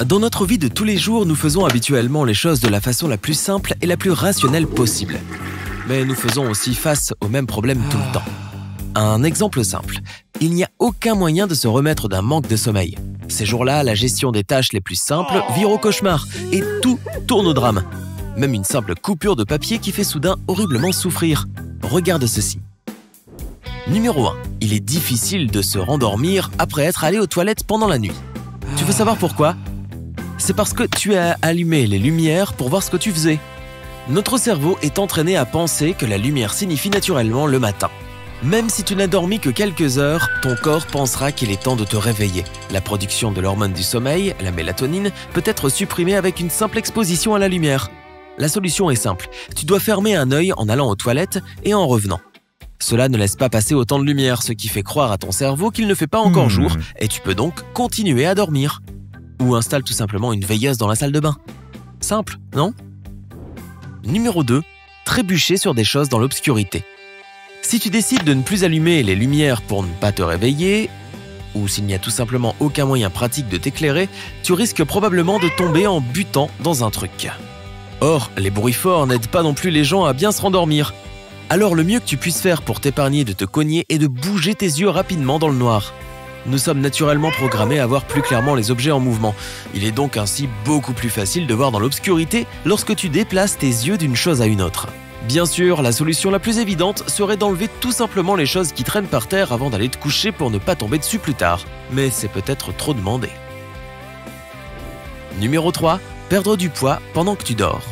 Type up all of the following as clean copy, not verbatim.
Dans notre vie de tous les jours, nous faisons habituellement les choses de la façon la plus simple et la plus rationnelle possible. Mais nous faisons aussi face aux mêmes problèmes tout le temps. Un exemple simple, il n'y a aucun moyen de se remettre d'un manque de sommeil. Ces jours-là, la gestion des tâches les plus simples vire au cauchemar et tout tourne au drame. Même une simple coupure de papier qui fait soudain horriblement souffrir. Regarde ceci. Numéro 1. Il est difficile de se rendormir après être allé aux toilettes pendant la nuit. Tu veux savoir pourquoi ? C'est parce que tu as allumé les lumières pour voir ce que tu faisais. Notre cerveau est entraîné à penser que la lumière signifie naturellement le matin. Même si tu n'as dormi que quelques heures, ton corps pensera qu'il est temps de te réveiller. La production de l'hormone du sommeil, la mélatonine, peut être supprimée avec une simple exposition à la lumière. La solution est simple, tu dois fermer un œil en allant aux toilettes et en revenant. Cela ne laisse pas passer autant de lumière, ce qui fait croire à ton cerveau qu'il ne fait pas encore jour et tu peux donc continuer à dormir. Ou installe tout simplement une veilleuse dans la salle de bain. Simple, non ? Numéro 2. Trébucher sur des choses dans l'obscurité. Si tu décides de ne plus allumer les lumières pour ne pas te réveiller, ou s'il n'y a tout simplement aucun moyen pratique de t'éclairer, tu risques probablement de tomber en butant dans un truc. Or, les bruits forts n'aident pas non plus les gens à bien se rendormir. Alors le mieux que tu puisses faire pour t'épargner de te cogner est de bouger tes yeux rapidement dans le noir. Nous sommes naturellement programmés à voir plus clairement les objets en mouvement. Il est donc ainsi beaucoup plus facile de voir dans l'obscurité lorsque tu déplaces tes yeux d'une chose à une autre. Bien sûr, la solution la plus évidente serait d'enlever tout simplement les choses qui traînent par terre avant d'aller te coucher pour ne pas tomber dessus plus tard. Mais c'est peut-être trop demandé. Numéro 3. Perdre du poids pendant que tu dors.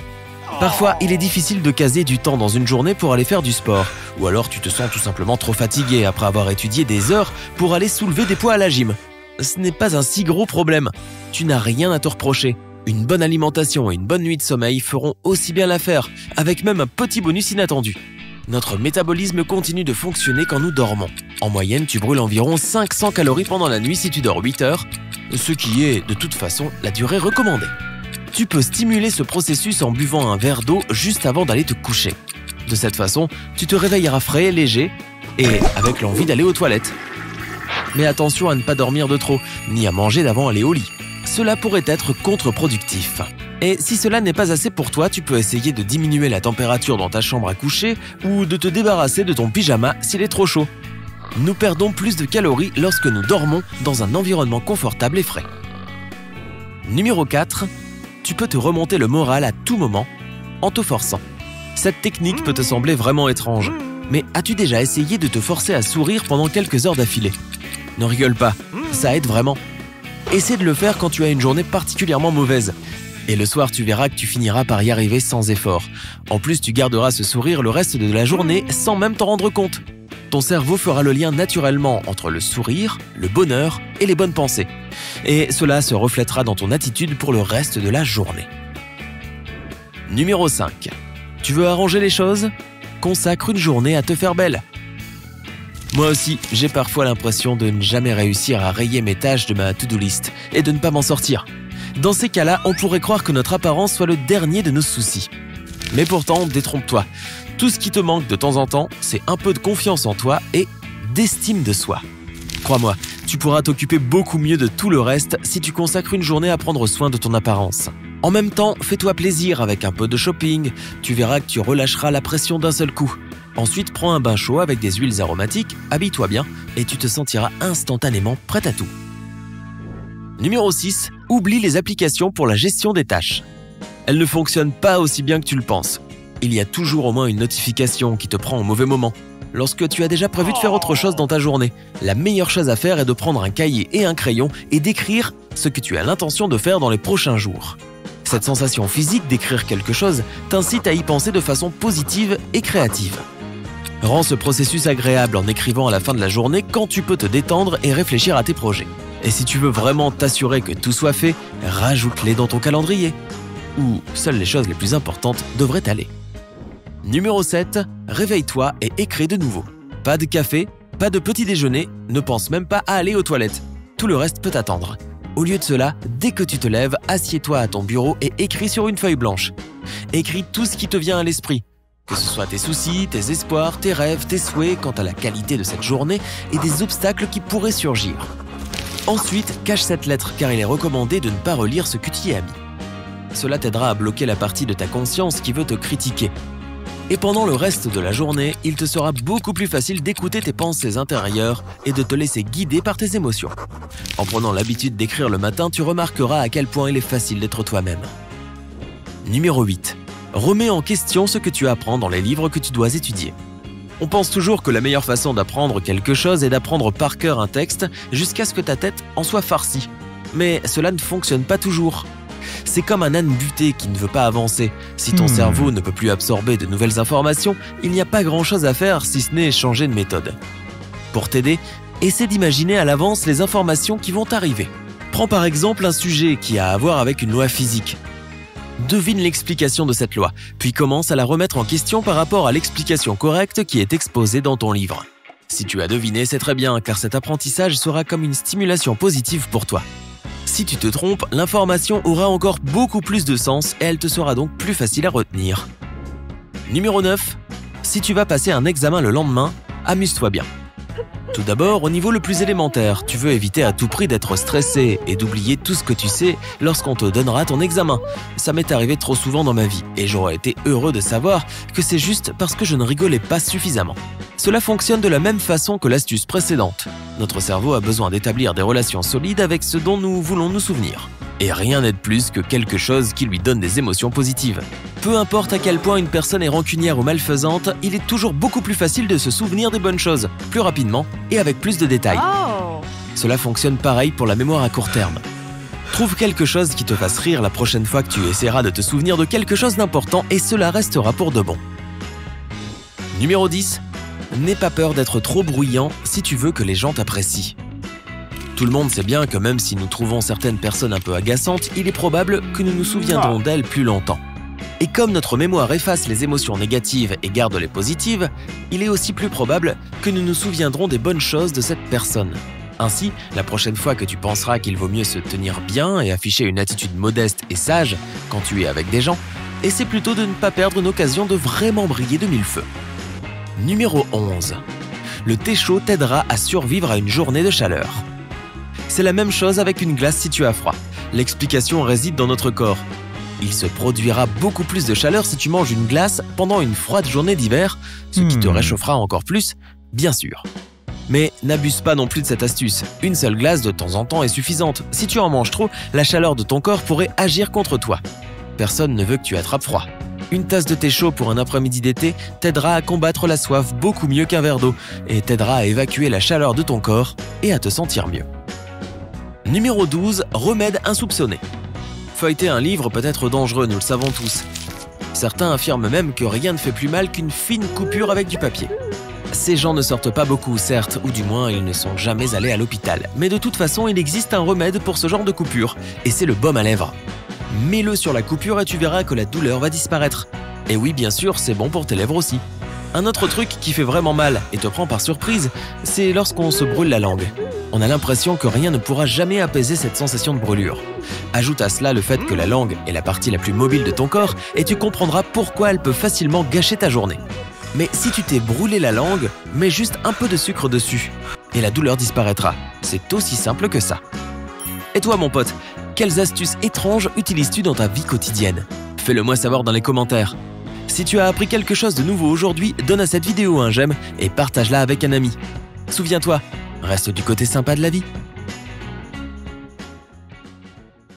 Parfois, il est difficile de caser du temps dans une journée pour aller faire du sport. Ou alors tu te sens tout simplement trop fatigué après avoir étudié des heures pour aller soulever des poids à la gym. Ce n'est pas un si gros problème. Tu n'as rien à te reprocher. Une bonne alimentation et une bonne nuit de sommeil feront aussi bien l'affaire, avec même un petit bonus inattendu. Notre métabolisme continue de fonctionner quand nous dormons. En moyenne, tu brûles environ 500 calories pendant la nuit si tu dors 8 heures, ce qui est, de toute façon, la durée recommandée. Tu peux stimuler ce processus en buvant un verre d'eau juste avant d'aller te coucher. De cette façon, tu te réveilleras frais et léger, et avec l'envie d'aller aux toilettes. Mais attention à ne pas dormir de trop, ni à manger d'avant aller au lit. Cela pourrait être contre-productif. Et si cela n'est pas assez pour toi, tu peux essayer de diminuer la température dans ta chambre à coucher ou de te débarrasser de ton pyjama s'il est trop chaud. Nous perdons plus de calories lorsque nous dormons dans un environnement confortable et frais. Numéro 4. Tu peux te remonter le moral à tout moment en te forçant. Cette technique peut te sembler vraiment étrange, mais as-tu déjà essayé de te forcer à sourire pendant quelques heures d'affilée ? Ne rigole pas, ça aide vraiment. Essaie de le faire quand tu as une journée particulièrement mauvaise. Et le soir, tu verras que tu finiras par y arriver sans effort. En plus, tu garderas ce sourire le reste de la journée sans même t'en rendre compte. Ton cerveau fera le lien naturellement entre le sourire, le bonheur et les bonnes pensées. Et cela se reflètera dans ton attitude pour le reste de la journée. Numéro 5. Tu veux arranger les choses ? Consacre une journée à te faire belle. Moi aussi, j'ai parfois l'impression de ne jamais réussir à rayer mes tâches de ma to-do list et de ne pas m'en sortir. Dans ces cas-là, on pourrait croire que notre apparence soit le dernier de nos soucis. Mais pourtant, détrompe-toi. Tout ce qui te manque de temps en temps, c'est un peu de confiance en toi et d'estime de soi. Crois-moi, tu pourras t'occuper beaucoup mieux de tout le reste si tu consacres une journée à prendre soin de ton apparence. En même temps, fais-toi plaisir avec un peu de shopping. Tu verras que tu relâcheras la pression d'un seul coup. Ensuite, prends un bain chaud avec des huiles aromatiques, habille-toi bien et tu te sentiras instantanément prête à tout. Numéro 6. Oublie les applications pour la gestion des tâches. Elles ne fonctionnent pas aussi bien que tu le penses. Il y a toujours au moins une notification qui te prend au mauvais moment. Lorsque tu as déjà prévu de faire autre chose dans ta journée, la meilleure chose à faire est de prendre un cahier et un crayon et d'écrire ce que tu as l'intention de faire dans les prochains jours. Cette sensation physique d'écrire quelque chose t'incite à y penser de façon positive et créative. Rends ce processus agréable en écrivant à la fin de la journée quand tu peux te détendre et réfléchir à tes projets. Et si tu veux vraiment t'assurer que tout soit fait, rajoute-les dans ton calendrier. Où seules les choses les plus importantes devraient aller. Numéro 7. Réveille-toi et écris de nouveau. Pas de café, pas de petit déjeuner, ne pense même pas à aller aux toilettes. Tout le reste peut attendre. Au lieu de cela, dès que tu te lèves, assieds-toi à ton bureau et écris sur une feuille blanche. Écris tout ce qui te vient à l'esprit. Que ce soit tes soucis, tes espoirs, tes rêves, tes souhaits quant à la qualité de cette journée et des obstacles qui pourraient surgir. Ensuite, cache cette lettre car il est recommandé de ne pas relire ce que tu y as mis. Cela t'aidera à bloquer la partie de ta conscience qui veut te critiquer. Et pendant le reste de la journée, il te sera beaucoup plus facile d'écouter tes pensées intérieures et de te laisser guider par tes émotions. En prenant l'habitude d'écrire le matin, tu remarqueras à quel point il est facile d'être toi-même. Numéro 8. Remets en question ce que tu apprends dans les livres que tu dois étudier. On pense toujours que la meilleure façon d'apprendre quelque chose est d'apprendre par cœur un texte jusqu'à ce que ta tête en soit farcie. Mais cela ne fonctionne pas toujours. C'est comme un âne buté qui ne veut pas avancer. Si ton cerveau ne peut plus absorber de nouvelles informations, il n'y a pas grand-chose à faire si ce n'est changer de méthode. Pour t'aider, essaie d'imaginer à l'avance les informations qui vont arriver. Prends par exemple un sujet qui a à voir avec une loi physique. Devine l'explication de cette loi, puis commence à la remettre en question par rapport à l'explication correcte qui est exposée dans ton livre. Si tu as deviné, c'est très bien, car cet apprentissage sera comme une stimulation positive pour toi. Si tu te trompes, l'information aura encore beaucoup plus de sens et elle te sera donc plus facile à retenir. Numéro 9. Si tu vas passer un examen le lendemain, amuse-toi bien. Tout d'abord, au niveau le plus élémentaire, tu veux éviter à tout prix d'être stressé et d'oublier tout ce que tu sais lorsqu'on te donnera ton examen. Ça m'est arrivé trop souvent dans ma vie et j'aurais été heureux de savoir que c'est juste parce que je ne rigolais pas suffisamment. Cela fonctionne de la même façon que l'astuce précédente. Notre cerveau a besoin d'établir des relations solides avec ce dont nous voulons nous souvenir. Et rien n'aide plus que quelque chose qui lui donne des émotions positives. Peu importe à quel point une personne est rancunière ou malfaisante, il est toujours beaucoup plus facile de se souvenir des bonnes choses, plus rapidement et avec plus de détails. Cela fonctionne pareil pour la mémoire à court terme. Trouve quelque chose qui te fasse rire la prochaine fois que tu essaieras de te souvenir de quelque chose d'important et cela restera pour de bon. Numéro 10. N'aie pas peur d'être trop bruyant si tu veux que les gens t'apprécient. Tout le monde sait bien que même si nous trouvons certaines personnes un peu agaçantes, il est probable que nous nous souviendrons d'elles plus longtemps. Et comme notre mémoire efface les émotions négatives et garde les positives, il est aussi plus probable que nous nous souviendrons des bonnes choses de cette personne. Ainsi, la prochaine fois que tu penseras qu'il vaut mieux se tenir bien et afficher une attitude modeste et sage quand tu es avec des gens, essaie plutôt de ne pas perdre une occasion de vraiment briller de mille feux. Numéro 11. Le thé chaud t'aidera à survivre à une journée de chaleur. C'est la même chose avec une glace si tu as froid. L'explication réside dans notre corps. Il se produira beaucoup plus de chaleur si tu manges une glace pendant une froide journée d'hiver, ce qui te réchauffera encore plus, bien sûr. Mais n'abuse pas non plus de cette astuce. Une seule glace de temps en temps est suffisante. Si tu en manges trop, la chaleur de ton corps pourrait agir contre toi. Personne ne veut que tu attrapes froid. Une tasse de thé chaud pour un après-midi d'été t'aidera à combattre la soif beaucoup mieux qu'un verre d'eau et t'aidera à évacuer la chaleur de ton corps et à te sentir mieux. Numéro 12. Remède insoupçonné. Feuilleter un livre peut être dangereux, nous le savons tous. Certains affirment même que rien ne fait plus mal qu'une fine coupure avec du papier. Ces gens ne sortent pas beaucoup, certes, ou du moins ils ne sont jamais allés à l'hôpital. Mais de toute façon, il existe un remède pour ce genre de coupure, et c'est le baume à lèvres. Mets-le sur la coupure et tu verras que la douleur va disparaître. Et oui, bien sûr, c'est bon pour tes lèvres aussi. Un autre truc qui fait vraiment mal et te prend par surprise, c'est lorsqu'on se brûle la langue. On a l'impression que rien ne pourra jamais apaiser cette sensation de brûlure. Ajoute à cela le fait que la langue est la partie la plus mobile de ton corps et tu comprendras pourquoi elle peut facilement gâcher ta journée. Mais si tu t'es brûlé la langue, mets juste un peu de sucre dessus et la douleur disparaîtra. C'est aussi simple que ça. Et toi mon pote, quelles astuces étranges utilises-tu dans ta vie quotidienne? Fais-le moi savoir dans les commentaires. Si tu as appris quelque chose de nouveau aujourd'hui, donne à cette vidéo un j'aime et partage-la avec un ami. Souviens-toi, reste du côté sympa de la vie.